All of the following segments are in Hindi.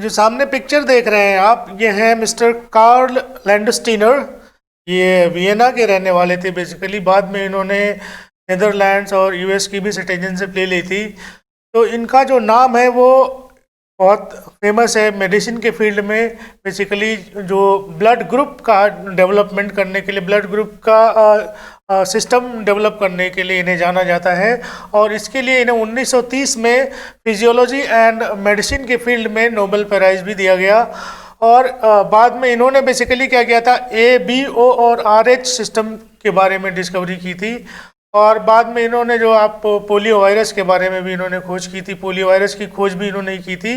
जो सामने पिक्चर देख रहे हैं आप, ये है मिस्टर कार्ल लैंडस्टीनर। ये वियना के रहने वाले थे बेसिकली। बाद में इन्होंने नेदरलैंड्स और यूएस की भी सिटीजनशिप ले ली थी। तो इनका जो नाम है वो बहुत फेमस है मेडिसिन के फील्ड में। बेसिकली जो ब्लड ग्रुप का डेवलपमेंट करने के लिए, ब्लड ग्रुप का सिस्टम डेवलप करने के लिए इन्हें जाना जाता है। और इसके लिए इन्हें 1930 में फिजियोलॉजी एंड मेडिसिन के फील्ड में नोबेल प्राइज भी दिया गया। और बाद में इन्होंने बेसिकली क्या किया था, ABO और RH सिस्टम के बारे में डिस्कवरी की थी। और बाद में इन्होंने जो आप पोलियो वायरस के बारे में भी इन्होंने खोज की थी, पोलियो वायरस की खोज भी इन्होंने की थी।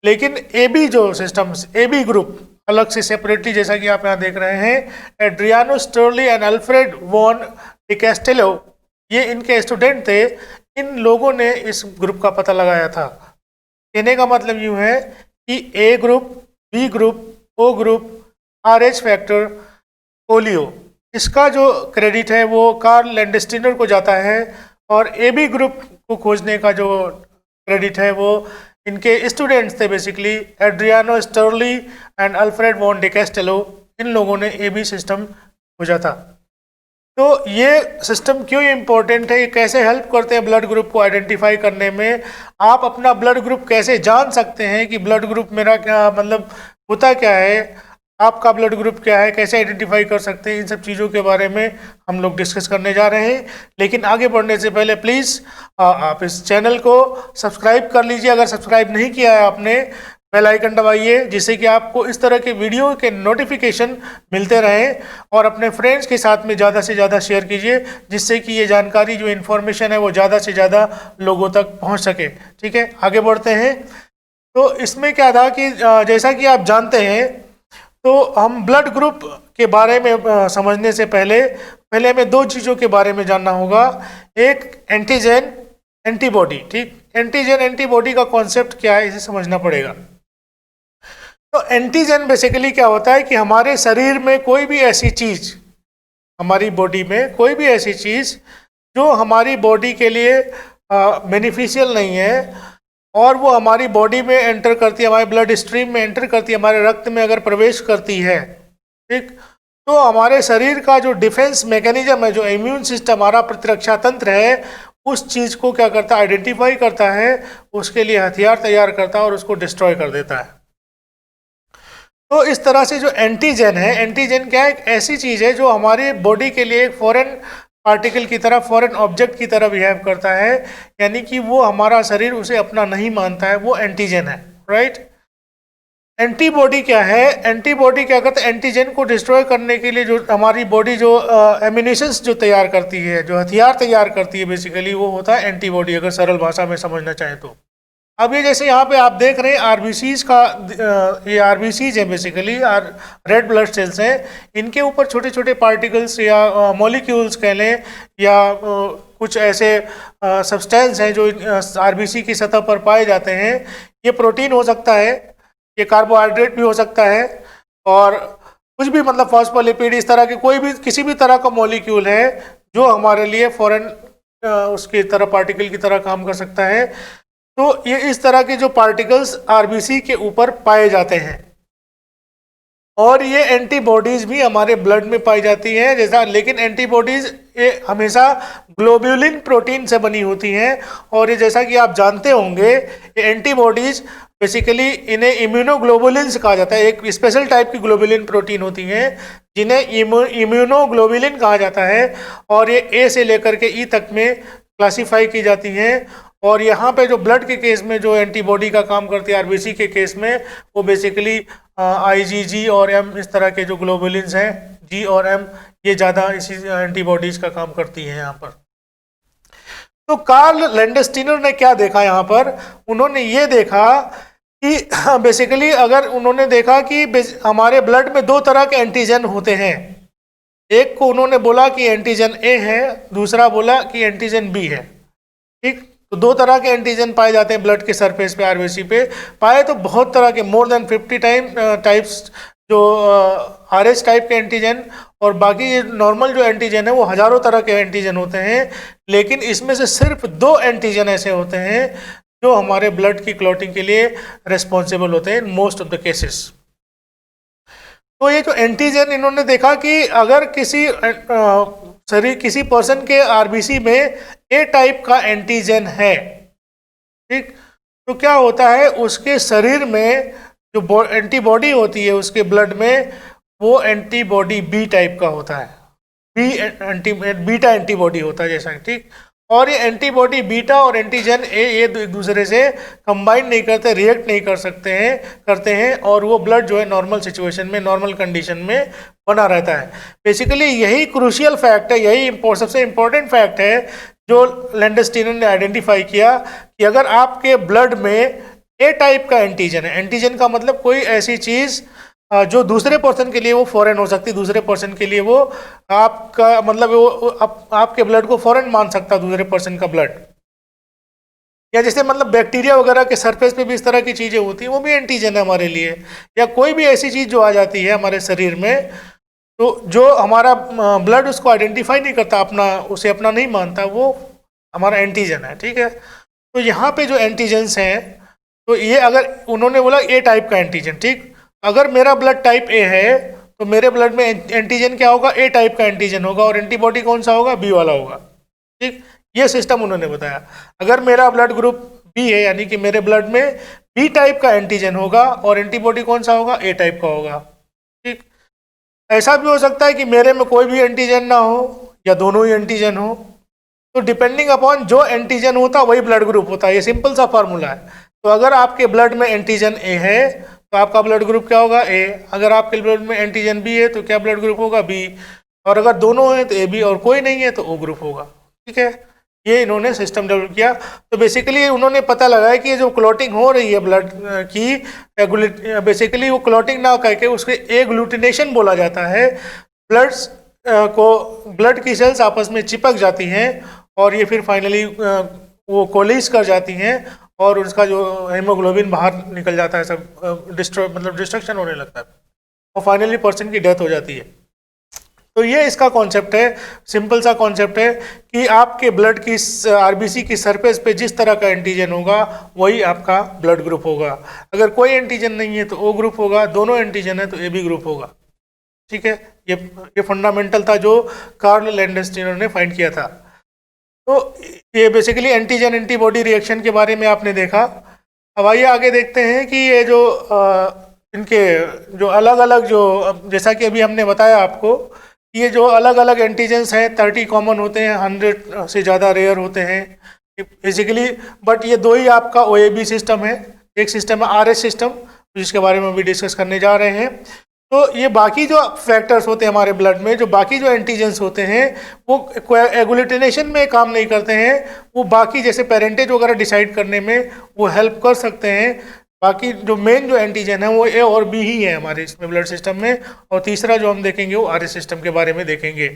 लेकिन AB जो सिस्टम्स, AB ग्रुप अलग से सेपरेटली, जैसा कि आप यहाँ देख रहे हैं, Adriano Sturli and Alfred von Decastello, ये इनके स्टूडेंट थे। इन लोगों ने इस ग्रुप का पता लगाया था। कहने का मतलब यूँ है कि A group, B group, O group, RH factor, polio, इसका जो क्रेडिट है वो कार्ल लैंडस्टीनर को जाता है। और AB ग्रुप को खोजने का जो क्रेडिट है वो इनके स्टूडेंट्स थे basically, Adriano Sturli and Alfred von Decastello. इन लोगों ने AB सिस्टम खोजा था। तो ये सिस्टम क्यों इम्पोर्टेंट है, ये कैसे हेल्प करते हैं ब्लड ग्रुप को आइडेंटिफाई करने में, आप अपना ब्लड ग्रुप कैसे जान सकते हैं कि ब्लड ग्रुप मेरा क्या मतलब होता क्या है, आपका ब्लड ग्रुप क्या है, कैसे आइडेंटिफाई कर सकते हैं, इन सब चीज़ों के बारे में हम लोग डिस्कस करने जा रहे हैं। लेकिन आगे बढ़ने से पहले प्लीज़ आप इस चैनल को सब्सक्राइब कर लीजिए। अगर सब्सक्राइब नहीं किया है आपने, बेल आइकन दबाइए, जिससे कि आपको इस तरह के वीडियो के नोटिफिकेशन मिलते रहें। और अपने फ्रेंड्स के साथ में ज़्यादा से ज़्यादा शेयर कीजिए, जिससे कि ये जानकारी, जो इन्फॉर्मेशन है, वो ज़्यादा से ज़्यादा लोगों तक पहुँच सके। ठीक है, आगे बढ़ते हैं। तो इसमें क्या था कि जैसा कि आप जानते हैं, तो हम ब्लड ग्रुप के बारे में समझने से पहले हमें दो चीज़ों के बारे में जानना होगा। एक एंटीजन, एंटीबॉडी। ठीक, एंटीजन एंटीबॉडी का कॉन्सेप्ट क्या है, इसे समझना पड़ेगा। तो एंटीजन बेसिकली क्या होता है कि हमारे शरीर में कोई भी ऐसी चीज़, हमारी बॉडी में कोई भी ऐसी चीज़ जो हमारी बॉडी के लिए बेनिफिशियल नहीं है, और वो हमारी बॉडी में एंटर करती है, हमारे ब्लड स्ट्रीम में एंटर करती है, हमारे रक्त में अगर प्रवेश करती है, ठीक, तो हमारे शरीर का जो डिफेंस मैकेनिज्म है, जो इम्यून सिस्टम, हमारा प्रतिरक्षा तंत्र है, उस चीज़ को क्या करता है, आइडेंटिफाई करता है, उसके लिए हथियार तैयार करता है और उसको डिस्ट्रॉय कर देता है। तो इस तरह से जो एंटीजन है, एंटीजन क्या है, एक ऐसी चीज़ है जो हमारी बॉडी के लिए एक फॉरेन पार्टिकल की तरह, फॉरेन ऑब्जेक्ट की तरह बिहेव करता है, यानी कि वो हमारा शरीर उसे अपना नहीं मानता है, वो एंटीजन है। राइट। एंटीबॉडी क्या है, एंटीबॉडी क्या करता है, एंटीजन को डिस्ट्रॉय करने के लिए जो हमारी बॉडी जो एम्यूनेशंस जो तैयार करती है, जो हथियार तैयार करती है, बेसिकली वो होता है एंटीबॉडी, अगर सरल भाषा में समझना चाहें तो। अब ये जैसे यहाँ पे आप देख रहे हैं आरबीसीज का, ये आरबीसीज है बेसिकली, रेड ब्लड सेल्स हैं। इनके ऊपर छोटे छोटे पार्टिकल्स या मॉलिक्यूल्स कह लें, या कुछ ऐसे सब्सटेंस हैं जो आरबीसी की सतह पर पाए जाते हैं। ये प्रोटीन हो सकता है, ये कार्बोहाइड्रेट भी हो सकता है, और कुछ भी मतलब फॉस्फोलिपिड, इस तरह के कोई भी किसी भी तरह का मॉलिक्यूल है जो हमारे लिए फॉरेन उसकी तरह पार्टिकल की तरह काम कर सकता है। तो ये इस तरह के जो पार्टिकल्स आरबीसी के ऊपर पाए जाते हैं, और ये एंटीबॉडीज भी हमारे ब्लड में पाई जाती हैं जैसा। लेकिन एंटीबॉडीज ये हमेशा ग्लोब्यूलिन प्रोटीन से बनी होती हैं, और ये जैसा कि आप जानते होंगे, ये एंटीबॉडीज बेसिकली इन्हें इम्यूनोग्लोबुलिन्स कहा जाता है। एक स्पेशल टाइप की ग्लोबुलिन प्रोटीन होती हैं जिन्हें इम्यूनोग्लोबुलिन कहा जाता है, और ये ए से लेकर के ई तक में क्लासीफाई की जाती हैं। और यहाँ पे जो ब्लड के केस में जो एंटीबॉडी का काम करती है, आरबीसी के केस में, वो बेसिकली IgG और M, इस तरह के जो ग्लोबुलिन्स हैं, G और M, ये ज़्यादा इसी एंटीबॉडीज़ का काम करती हैं यहाँ पर। तो कार्ल लैंडस्टीनर ने क्या देखा यहाँ पर, उन्होंने ये देखा कि बेसिकली अगर उन्होंने देखा कि हमारे ब्लड में दो तरह के एंटीजन होते हैं। एक को उन्होंने बोला कि एंटीजन A है, दूसरा बोला कि एंटीजन B है। ठीक, तो दो तरह के एंटीजन पाए जाते हैं ब्लड के सरफेस पे, आरबीसी पे पाए तो बहुत तरह के, मोर देन 50 टाइप्स जो RH टाइप के एंटीजन, और बाकी ये नॉर्मल जो एंटीजन है वो हजारों तरह के एंटीजन होते हैं। लेकिन इसमें से सिर्फ दो एंटीजन ऐसे होते हैं जो हमारे ब्लड की क्लॉटिंग के लिए रिस्पॉन्सिबल होते हैं in most of the cases. तो ये जो एंटीजन इन्होंने देखा कि अगर किसी पर्सन के आरबीसी में ए टाइप का एंटीजन है, ठीक, तो क्या होता है उसके शरीर में जो एंटीबॉडी होती है उसके ब्लड में, वो एंटीबॉडी बी टाइप का होता है, बीटा एंटीबॉडी होता है जैसा, ठीक। और ये एंटीबॉडी बीटा और एंटीजन ए ये एक दूसरे से कंबाइन नहीं करते, रिएक्ट नहीं करते हैं और वो ब्लड जो है नॉर्मल सिचुएशन में, नॉर्मल कंडीशन में बना रहता है। बेसिकली यही क्रूशियल फैक्ट है, यही सबसे इम्पोर्टेंट फैक्ट है जो लैंडस्टीनर ने आइडेंटिफाई किया कि अगर आपके ब्लड में ए टाइप का एंटीजन है, एंटीजन का मतलब कोई ऐसी चीज़ जो दूसरे पर्सन के लिए वो फॉरेन हो सकती, दूसरे पर्सन के लिए वो आपका मतलब वो आपके ब्लड को फॉरेन मान सकता दूसरे पर्सन का ब्लड, या जैसे मतलब बैक्टीरिया वगैरह के सरफेस पे भी इस तरह की चीज़ें होती हैं, वो भी एंटीजन है हमारे लिए। या कोई भी ऐसी चीज़ जो आ जाती है हमारे शरीर में, तो जो हमारा ब्लड उसको आइडेंटिफाई नहीं करता, उसे अपना नहीं मानता, वो हमारा एंटीजन है, ठीक है। तो यहाँ पे जो एंटीजन्स हैं, तो ये अगर उन्होंने बोला ए टाइप का एंटीजन, ठीक, अगर मेरा ब्लड टाइप ए है तो मेरे ब्लड में एंटीजन क्या होगा, ए टाइप का एंटीजन होगा, और एंटीबॉडी कौन सा होगा, बी वाला होगा, ठीक। ये सिस्टम उन्होंने बताया। अगर मेरा ब्लड ग्रुप बी है यानी कि मेरे ब्लड में बी टाइप का एंटीजन होगा और एंटीबॉडी कौन सा होगा, ए टाइप का होगा, ठीक। ऐसा भी हो सकता है कि मेरे में कोई भी एंटीजन ना हो या दोनों ही एंटीजन हो, तो डिपेंडिंग अपॉन जो एंटीजन होता वही ब्लड ग्रुप होता है। ये सिंपल सा फार्मूला है। तो अगर आपके ब्लड में एंटीजन ए है तो आपका ब्लड ग्रुप क्या होगा, ए। अगर आपके ब्लड में एंटीजन बी है तो क्या ब्लड ग्रुप होगा, बी। और अगर दोनों हैं तो ए बी, और कोई नहीं है तो ओ ग्रुप होगा, ठीक है। ये इन्होंने सिस्टम डेवलप किया। तो बेसिकली उन्होंने पता लगाया कि ये जो क्लॉटिंग हो रही है ब्लड की, बेसिकली वो क्लॉटिंग ना करके उसके एग्लूटिनेशन बोला जाता है। ब्लड की सेल्स आपस में चिपक जाती हैं और ये फिर फाइनली वो कोलिज कर जाती हैं और उसका जो हेमोग्लोबिन बाहर निकल जाता है, सब डिस्ट्रक्शन होने लगता है और फाइनली पर्सन की डेथ हो जाती है। तो ये इसका कॉन्सेप्ट है, सिंपल सा कॉन्सेप्ट है कि आपके ब्लड की आरबीसी की सरफेस पे जिस तरह का एंटीजन होगा वही आपका ब्लड ग्रुप होगा। अगर कोई एंटीजन नहीं है तो ओ ग्रुप होगा, दोनों एंटीजन है तो ए बी ग्रुप होगा, ठीक है। ये फंडामेंटल था जो कार्ल लैंडस्टीनर ने फाइंड किया था। तो ये बेसिकली एंटीजन एंटीबॉडी रिएक्शन के बारे में आपने देखा। अब आइए आगे देखते हैं कि ये जो इनके जो अलग अलग जो, जैसा कि अभी हमने बताया आपको, ये जो अलग अलग एंटीजेंस हैं 30 कॉमन होते हैं, 100 से ज़्यादा रेयर होते हैं बेसिकली। बट ये दो ही आपका OAB सिस्टम है, एक सिस्टम है RS सिस्टम, जिसके बारे में भी डिस्कस करने जा रहे हैं। तो ये बाकी जो फैक्टर्स होते हैं हमारे ब्लड में, जो बाकी जो एंटीजेंस होते हैं वो एग्लूटिनेशन में काम नहीं करते हैं, वो बाकी जैसे पेरेंटेज वगैरह डिसाइड करने में वो हेल्प कर सकते हैं। बाकी जो मेन जो एंटीजन है वो ए और बी ही है हमारे इसमें ब्लड सिस्टम में, और तीसरा जो हम देखेंगे वो RS सिस्टम के बारे में देखेंगे।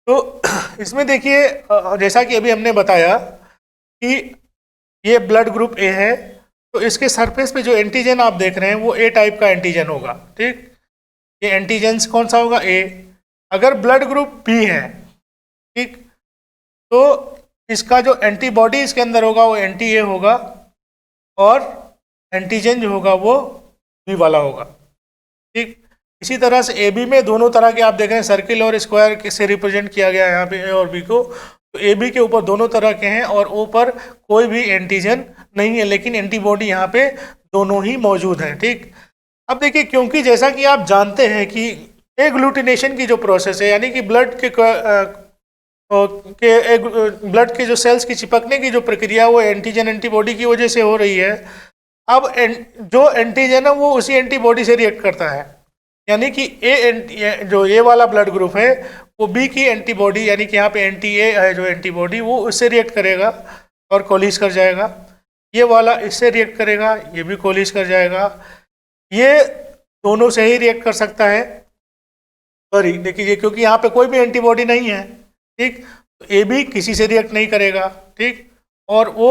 तो इसमें देखिए, जैसा कि अभी हमने बताया कि ये ब्लड ग्रुप ए है, तो इसके सरफेस पे जो एंटीजन आप देख रहे हैं वो ए टाइप का एंटीजन होगा, ठीक। ये एंटीजन कौन सा होगा, ए। अगर ब्लड ग्रुप बी है, ठीक, तो इसका जो एंटीबॉडी इसके अंदर होगा वो एंटी ए होगा और एंटीजन जो होगा वो बी वाला होगा, ठीक। इसी तरह से ए बी में दोनों तरह के आप देख रहे हैं, सर्किल और स्क्वायर से रिप्रेजेंट किया गया है यहाँ पे ए और बी को। तो ए बी के ऊपर दोनों तरह के हैं और ओ पर कोई भी एंटीजन नहीं है, लेकिन एंटीबॉडी यहाँ पे दोनों ही मौजूद हैं, ठीक। अब देखिए, क्योंकि जैसा कि आप जानते हैं कि एग्लूटिनेशन की जो प्रोसेस है, यानी कि ब्लड के जो सेल्स की चिपकने की जो प्रक्रिया वो एंटीजन एंटीबॉडी की वजह से हो रही है। अब जो एंटीजन है वो उसी एंटीबॉडी से रिएक्ट करता है, यानी कि जो ए वाला ब्लड ग्रुप है वो बी की एंटीबॉडी, यानी कि यहाँ पे एंटी ए है जो एंटीबॉडी, वो उससे रिएक्ट करेगा और कोलिज कर जाएगा। ये वाला इससे रिएक्ट करेगा, ये भी कोलिज कर जाएगा। ये दोनों से ही रिएक्ट कर सकता है, सॉरी देखिए, क्योंकि यहाँ पे कोई भी एंटीबॉडी नहीं है, ठीक। तो ए भी किसी से रिएक्ट नहीं करेगा, ठीक, और वो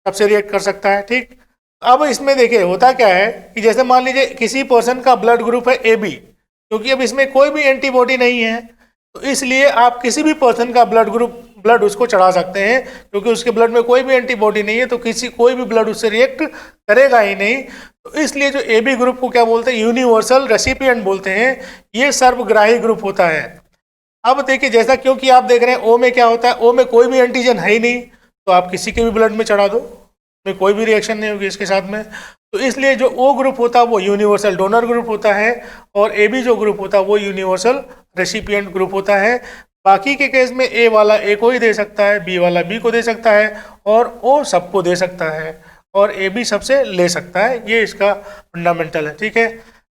सबसे रिएक्ट कर सकता है, ठीक। अब इसमें देखिए होता क्या है कि जैसे मान लीजिए किसी पर्सन का ब्लड ग्रुप है ए बी, क्योंकि अब इसमें कोई भी एंटीबॉडी नहीं है, तो इसलिए आप किसी भी पर्सन का ब्लड ग्रुप ब्लड उसको चढ़ा सकते हैं, क्योंकि उसके ब्लड में कोई भी एंटीबॉडी नहीं है, तो कोई भी ब्लड उससे रिएक्ट करेगा ही नहीं। तो इसलिए जो AB ग्रुप को क्या बोलते हैं, यूनिवर्सल रेसिपिएंट बोलते हैं, ये सर्वग्राही ग्रुप होता है। अब देखिए, जैसा क्योंकि आप देख रहे हैं O में क्या होता है, O में कोई भी एंटीजन है ही नहीं, तो आप किसी के भी ब्लड में चढ़ा दो, में कोई भी रिएक्शन नहीं होगी इसके साथ में। तो इसलिए जो O ग्रुप होता है वो यूनिवर्सल डोनर ग्रुप होता है, और AB जो ग्रुप होता है वो यूनिवर्सल रेसिपिएंट ग्रुप होता है। बाकी के केस में A वाला A को ही दे सकता है, B वाला B को दे सकता है, और O सबको दे सकता है, और AB सबसे ले सकता है। ये इसका फंडामेंटल है, ठीक है।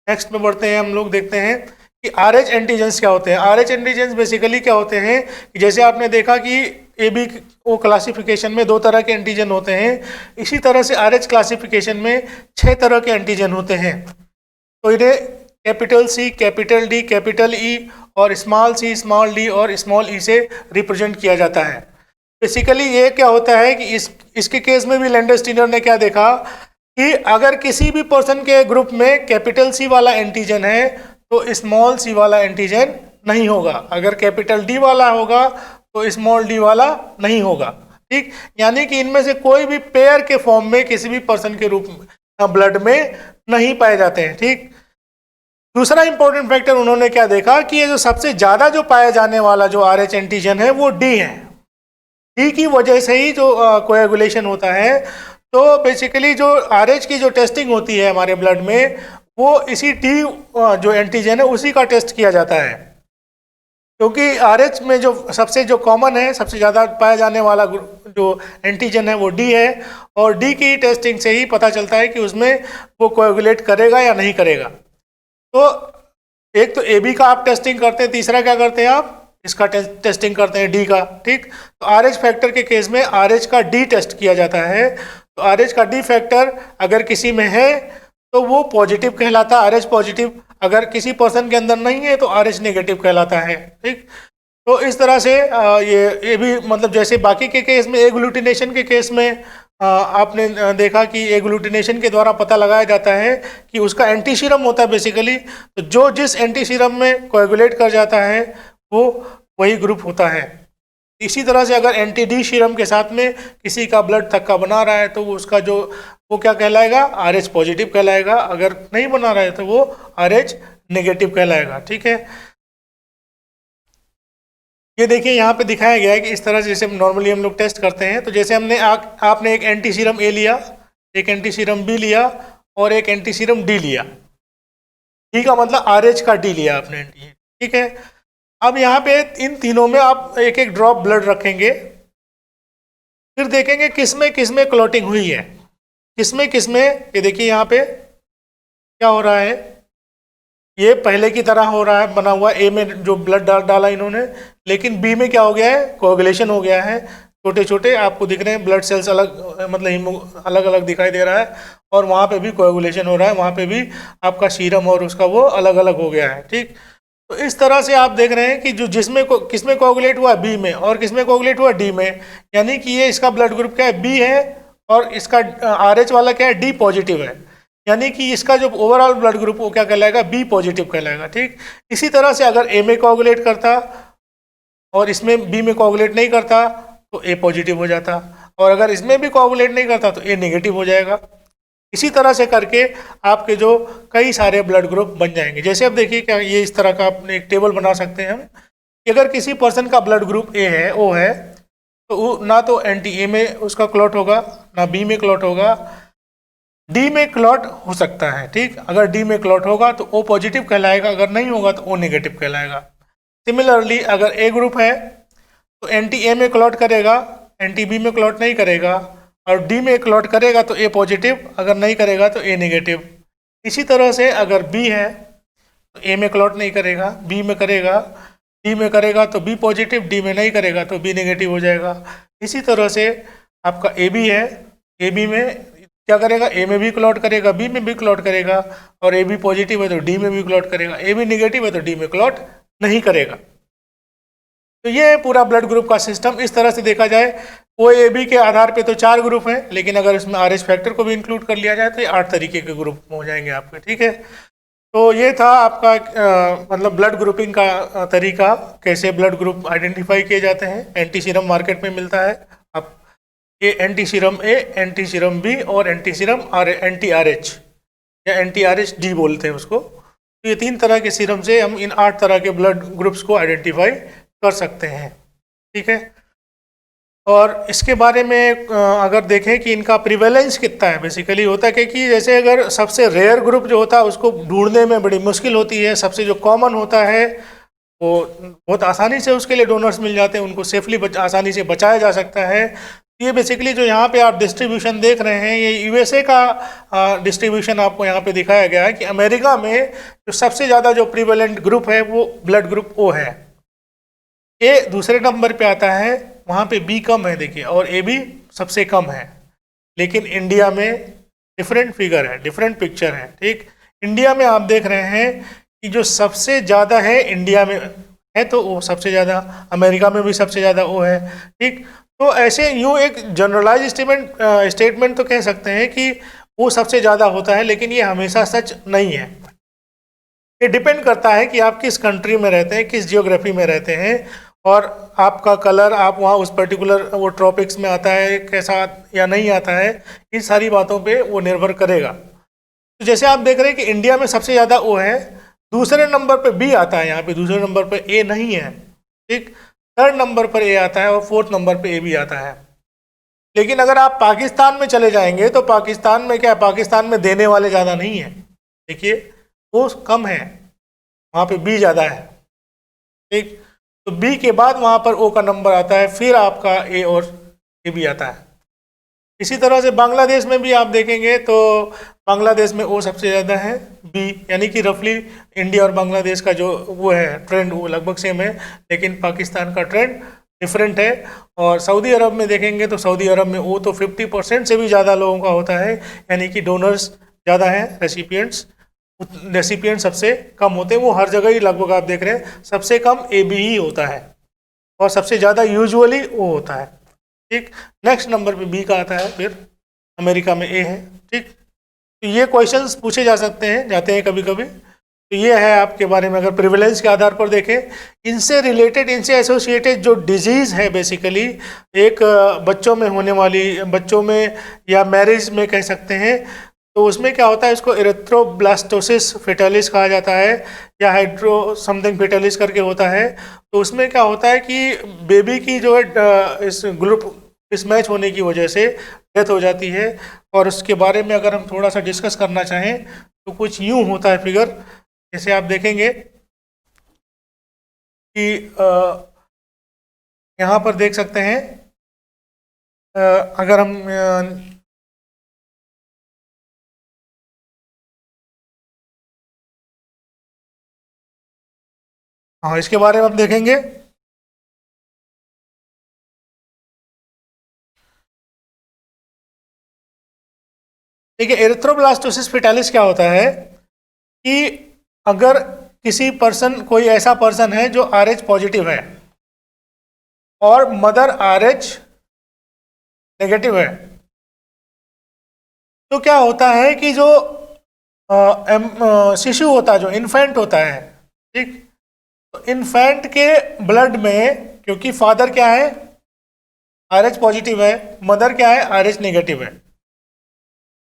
नेक्स्ट में बढ़ते हैं, हम लोग देखते हैं कि RH एंटीजेंस क्या होते हैं। RH एंटीजेंस बेसिकली क्या होते हैं कि जैसे आपने देखा कि AB ओ क्लासिफिकेशन में 2 तरह के एंटीजन होते हैं, इसी तरह से RH क्लासिफिकेशन में 6 तरह के एंटीजन होते हैं। तो इन्हें capital C, capital D, capital E और स्मॉल c, स्मॉल d और स्मॉल e से रिप्रेजेंट किया जाता है। बेसिकली ये क्या होता है कि इसके केस में भी लैंडस्टीनर ने क्या देखा कि अगर किसी भी पर्सन के ग्रुप में कैपिटल C वाला एंटीजन है तो स्मॉल c वाला एंटीजन नहीं होगा, अगर कैपिटल D वाला होगा तो स्मॉल d वाला नहीं होगा, ठीक। यानी कि इनमें से कोई भी पेयर के फॉर्म में किसी भी पर्सन के रूप में ब्लड में नहीं पाए जाते हैं, ठीक। दूसरा इंपॉर्टेंट फैक्टर उन्होंने क्या देखा कि ये जो सबसे ज्यादा जो पाया जाने वाला जो RH एंटीजन है वो D है। D की वजह से ही जो कोएगुलेशन होता है। तो बेसिकली जो RH की जो टेस्टिंग होती है हमारे ब्लड में, वो इसी D जो एंटीजन है उसी का टेस्ट किया जाता है, क्योंकि RH में जो सबसे जो कॉमन है, सबसे ज़्यादा पाया जाने वाला जो एंटीजन है वो D है, और D की टेस्टिंग से ही पता चलता है कि उसमें वो कोएगुलेट करेगा या नहीं करेगा। तो एक तो AB का आप टेस्टिंग करते हैं, तीसरा क्या करते हैं आप इसका टेस्टिंग करते हैं D का, ठीक। तो RH फैक्टर के केस में RH का D टेस्ट किया जाता है। तो RH का D फैक्टर अगर किसी में है तो वो पॉजिटिव कहलाता है, RH पॉजिटिव। अगर किसी पर्सन के अंदर नहीं है तो RH नेगेटिव कहलाता है, ठीक। तो इस तरह से ये भी मतलब जैसे बाकी के केस में एग्लूटिनेशन के केस में आपने देखा कि एग्लूटिनेशन के द्वारा पता लगाया जाता है कि उसका एंटी सीरम होता है बेसिकली, तो जो जिस एंटी सीरम में कोएगुलेट कर जाता है वो वही ग्रुप होता है। इसी तरह से अगर एंटी D सीरम के साथ में किसी का ब्लड थक्का बना रहा है तो उसका जो वो क्या कहलाएगा, RH पॉजिटिव कहलाएगा। अगर नहीं बना रहा है तो वो RH नेगेटिव कहलाएगा, ठीक है। ये देखिए यहाँ पे दिखाया गया है कि इस तरह से जैसे नॉर्मली हम लोग टेस्ट करते हैं, तो जैसे हमने आपने एक एंटी सीरम A लिया, एक एंटी सीरम B लिया और एक एंटी सीरम D लिया, ठीक है, मतलब RH का D लिया आपने, ठीक है। अब यहाँ पे इन तीनों में आप एक एक ड्रॉप ब्लड रखेंगे, फिर देखेंगे किसमें किसमें क्लॉटिंग हुई है, किसमें किसमें। ये देखिए यहाँ पे क्या हो रहा है, ये पहले की तरह हो रहा है बना हुआ, A में जो ब्लड डाला इन्होंने, लेकिन B में क्या हो गया है, कोएगुलेशन हो गया है। छोटे छोटे आपको दिख रहे हैं ब्लड सेल्स अलग, मतलब अलग अलग दिखाई दे रहा है, और वहाँ पे भी कोएगुलेशन हो रहा है, वहाँ पे भी आपका सीरम और उसका वो अलग अलग हो गया है, ठीक। तो इस तरह से आप देख रहे हैं कि जो किसमें कोएगुलेट हुआ B में, और किसमें कोएगुलेट हुआ D में। यानी कि ये इसका ब्लड ग्रुप क्या है, B है, और इसका RH वाला क्या है, D पॉजिटिव है। यानी कि इसका जो ओवरऑल ब्लड ग्रुप वो क्या कहलाएगा, B पॉजिटिव कहलाएगा, ठीक। इसी तरह से अगर A में कोएगुलेट करता और इसमें B में कोएगुलेट नहीं करता तो A पॉजिटिव हो जाता, और अगर इसमें भी कोएगुलेट नहीं करता तो A नेगेटिव हो जाएगा। इसी तरह से करके आपके जो कई सारे ब्लड ग्रुप बन जाएंगे। जैसे अब देखिए क्या, ये इस तरह का आपने एक टेबल बना सकते हैं हम कि अगर किसी पर्सन का ब्लड ग्रुप A है, O है, तो ना तो एंटी A में उसका क्लॉट होगा, ना B में क्लॉट होगा, D में क्लॉट हो सकता है, ठीक। अगर D में क्लॉट होगा तो O पॉजिटिव कहलाएगा, अगर नहीं होगा तो O नेगेटिव कहलाएगा। सिमिलरली अगर A ग्रुप है तो एंटी A में क्लॉट करेगा, एंटी B में क्लॉट नहीं करेगा, और D में क्लॉट करेगा तो A पॉजिटिव, अगर नहीं करेगा तो A नेगेटिव। इसी तरह से अगर B है तो A में क्लॉट नहीं करेगा, B में करेगा, D में करेगा तो B पॉजिटिव, D में नहीं करेगा तो B नेगेटिव हो जाएगा। इसी तरह से आपका AB है, AB में क्या करेगा, A में भी क्लॉट करेगा, B में भी क्लॉट करेगा, और AB पॉजिटिव है तो D में भी क्लॉट करेगा, AB नेगेटिव है तो D में क्लॉट नहीं करेगा। तो ये पूरा ब्लड ग्रुप का सिस्टम। इस तरह से देखा जाए OAB के आधार पे तो 4 ग्रुप हैं, लेकिन अगर इसमें RH फैक्टर को भी इंक्लूड कर लिया जाए तो ये 8 तरीके के ग्रुप हो जाएंगे आपके, ठीक है। तो ये था आपका मतलब ब्लड ग्रुपिंग का तरीका, कैसे ब्लड ग्रुप आइडेंटिफाई किए जाते हैं। एंटी सीरम मार्केट में मिलता है। अब ये एंटी सीरम ए, एंटी सीरम बी और anti serum anti R H या एंटी आर एच डी बोलते हैं उसको। तो ये 3 तरह के सीरम से हम इन 8 तरह के ब्लड ग्रुप्स को आइडेंटिफाई कर सकते हैं। ठीक है। और इसके बारे में अगर देखें कि इनका प्रिवेलेंस कितना है, बेसिकली होता है कि जैसे अगर सबसे रेयर ग्रुप जो होता है उसको ढूंढने में बड़ी मुश्किल होती है, सबसे जो कॉमन होता है वो बहुत आसानी से उसके लिए डोनर्स मिल जाते हैं, उनको सेफली आसानी से बचाया जा सकता है। ये बेसिकली जो यहाँ पे आप डिस्ट्रीब्यूशन देख रहे हैं, ये यूएसए का डिस्ट्रीब्यूशन आपको यहाँ पे दिखाया गया है कि अमेरिका में जो सबसे ज़्यादा जो प्रिवेलेंट ग्रुप है वो ब्लड ग्रुप ओ है। ए दूसरे नंबर पे आता है, वहाँ पे बी कम है देखिए, और ए भी सबसे कम है। लेकिन इंडिया में डिफरेंट फिगर है, डिफरेंट पिक्चर है। ठीक, इंडिया में आप देख रहे हैं कि जो सबसे ज़्यादा है इंडिया में है तो वो सबसे ज़्यादा, अमेरिका में भी सबसे ज़्यादा वो है। ठीक, तो ऐसे यूँ एक जनरलाइज स्टेटमेंट तो कह सकते हैं कि वो सबसे ज़्यादा होता है, लेकिन ये हमेशा सच नहीं है। ये डिपेंड करता है कि आप किस कंट्री में रहते हैं, किस जियोग्राफी में रहते हैं, और आपका कलर, आप वहाँ उस पर्टिकुलर वो ट्रॉपिक्स में आता है कैसा या नहीं आता है, इन सारी बातों पे वो निर्भर करेगा। तो जैसे आप देख रहे हैं कि इंडिया में सबसे ज़्यादा ओ है, दूसरे नंबर पे बी आता है, यहाँ पे दूसरे नंबर पे ए नहीं है। ठीक, 3rd नंबर पर ए आता है और 4th नंबर पे ए भी आता है। लेकिन अगर आप पाकिस्तान में चले जाएंगे तो पाकिस्तान में क्या है, पाकिस्तान में देने वाले ज़्यादा नहीं है, देखिए वो कम है, वहाँ पे बी ज़्यादा है। ठीक, तो बी के बाद वहाँ पर ओ का नंबर आता है, फिर आपका ए और ए भी आता है। इसी तरह से बांग्लादेश में भी आप देखेंगे तो बांग्लादेश में ओ सबसे ज़्यादा है, बी, यानी कि रफली इंडिया और बांग्लादेश का जो वो है ट्रेंड वो लगभग सेम है, लेकिन पाकिस्तान का ट्रेंड डिफरेंट है। और सऊदी अरब में देखेंगे तो सऊदी अरब में ओ तो 50% से भी ज़्यादा लोगों का होता है, यानी कि डोनर्स ज़्यादा हैं, रेसिपिएंट सबसे कम होते हैं। वो हर जगह ही लगभग आप देख रहे हैं सबसे कम ए बी ही होता है और सबसे ज़्यादा यूजुअली ओ होता है। ठीक, नेक्स्ट नंबर पे बी का आता है, फिर अमेरिका में ए है। ठीक, तो ये क्वेश्चंस पूछे जा सकते हैं, जाते हैं कभी कभी। तो ये है आपके बारे में, अगर प्रिविलेंस के आधार पर देखें, इनसे रिलेटेड, इनसे एसोसिएटेड जो डिजीज़ है बेसिकली एक बच्चों में होने वाली, बच्चों में या मैरिज में कह सकते हैं, तो उसमें क्या होता है, इसको एरिथ्रोब्लास्टोसिस फेटालिस कहा जाता है या हाइड्रो समथिंग फेटालिस करके होता है। तो उसमें क्या होता है कि बेबी की जो है इस ग्रुप मिसमैच होने की वजह से डेथ हो जाती है। और उसके बारे में अगर हम थोड़ा सा डिस्कस करना चाहें तो कुछ यूँ होता है फिगर, जैसे आप देखेंगे कि यहाँ पर देख सकते हैं, अगर हम हाँ इसके बारे में हम देखेंगे। देखिए, एरिथ्रोब्लास्टोसिस फेटालिस क्या होता है कि अगर किसी पर्सन, कोई ऐसा पर्सन है जो RH पॉजिटिव है और मदर RH नेगेटिव है, तो क्या होता है कि जो शिशु होता है, जो इन्फेंट होता है, ठीक, तो इन्फेंट के ब्लड में, क्योंकि फादर क्या है RH पॉजिटिव है, मदर क्या है RH नेगेटिव है,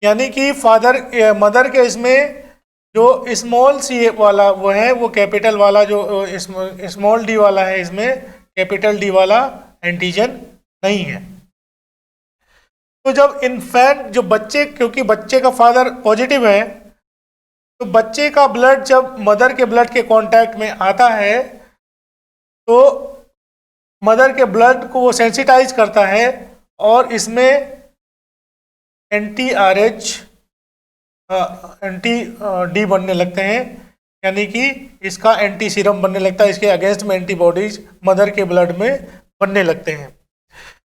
यानी कि मदर के इसमें जो स्मॉल सी वाला वो है, वो कैपिटल वाला जो स्मॉल डी वाला है, इसमें कैपिटल डी वाला एंटीजन नहीं है। तो जब इन्फेंट, जो बच्चे, क्योंकि बच्चे का फादर पॉजिटिव है, तो बच्चे का ब्लड जब मदर के ब्लड के कांटेक्ट में आता है तो मदर के ब्लड को वो सेंसिटाइज करता है और इसमें एंटी डी बनने लगते हैं, यानी कि इसका एंटी सीरम बनने लगता है, इसके अगेंस्ट में एंटीबॉडीज मदर के ब्लड में बनने लगते हैं।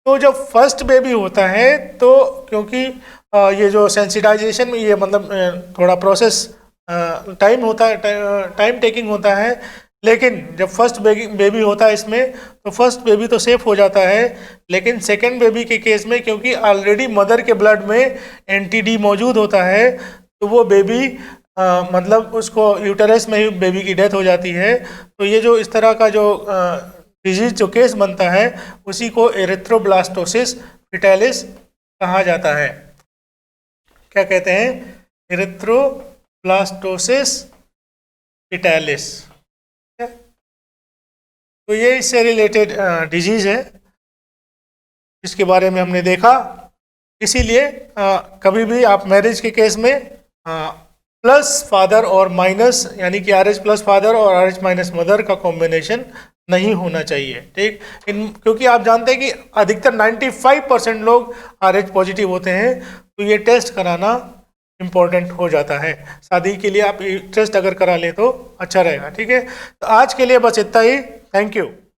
तो जब फर्स्ट बेबी होता है तो क्योंकि ये जो सेंसिटाइजेशन में ये मतलब थोड़ा प्रोसेस टाइम होता है, टाइम टेकिंग होता है, लेकिन जब फर्स्ट बेबी होता है इसमें, तो फर्स्ट बेबी तो सेफ हो जाता है, लेकिन सेकेंड बेबी के केस में क्योंकि ऑलरेडी मदर के ब्लड में एंटी डी मौजूद होता है, तो वो बेबी मतलब उसको यूटेरस में ही बेबी की डेथ हो जाती है, तो ये जो इस तरह का जो डिजीज जो केस बनता है उसी को एरिथ्रोब्लास्टोसिस फिटालिस कहा जाता है। क्या कहते हैं? Erythroblastosis fetalis. तो ये इससे रिलेटेड डिजीज है जिसके बारे में हमने देखा। इसीलिए कभी भी आप मैरिज के केस में प्लस फादर और माइनस, यानी कि RH प्लस फादर और RH माइनस मदर का कॉम्बिनेशन नहीं होना चाहिए, ठीक। क्योंकि आप जानते हैं कि अधिकतर 95% लोग RH पॉजिटिव होते हैं, तो ये टेस्ट कराना इम्पोर्टेंट हो जाता है। शादी के लिए आप टेस्ट अगर करा लें तो अच्छा रहेगा, ठीक है। तो आज के लिए बस इतना ही। Thank you.